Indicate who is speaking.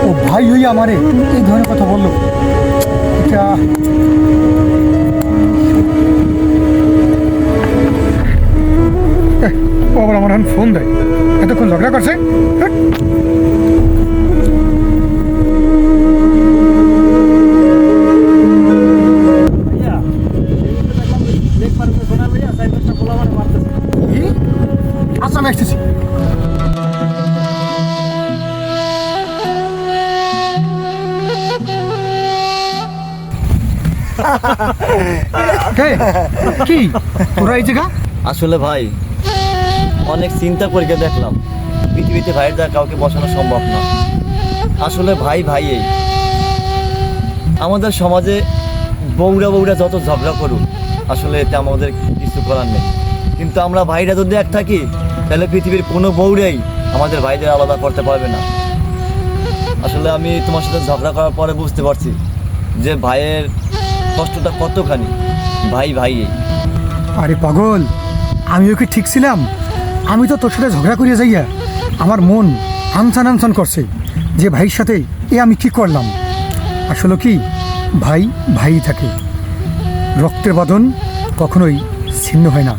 Speaker 1: ও ভাই হইয়া আমারে এই ধরনের কথা বললো, এটা ও আবার আমার এখন ফোন দেয়, এতক্ষণ ঝগড়া করছে। হ্যাঁ। আচ্ছা আমি আসতেছি। কি তোরা এই জায়গা?
Speaker 2: আসলে ভাই অনেক চিন্তা করে দেখলাম পৃথিবীতে ভাইয়ের দ্বারা কাউকে বসানো সম্ভব না। আসলে ভাই ভাই এই আমাদের সমাজে বউরা বউরা যত ঝগড়া করুক আসলে এতে আমাদের কিছু করার নেই, কিন্তু আমরা ভাইরা যদি এক থাকি তাহলে পৃথিবীর কোনো বউরাই আমাদের ভাইদের আলাদা করতে পারবে না। আসলে আমি তোমার সাথে ঝগড়া করার পরে বুঝতে পারছি যে ভাইয়ের কষ্টটা কতখানি। ভাই ভাই এই।
Speaker 1: আরে পাগল, আমিও কি ঠিক ছিলাম? আমি তো তোর সাথে ঝগড়া করিয়া যাইয়া আমার মন আনসান আনসান করছে যে ভাইয়ের সাথে এ আমি কি করলাম। আসলে কি ভাই ভাই থাকে, রক্তের বাঁধন কখনোই ছিন্ন হয় না।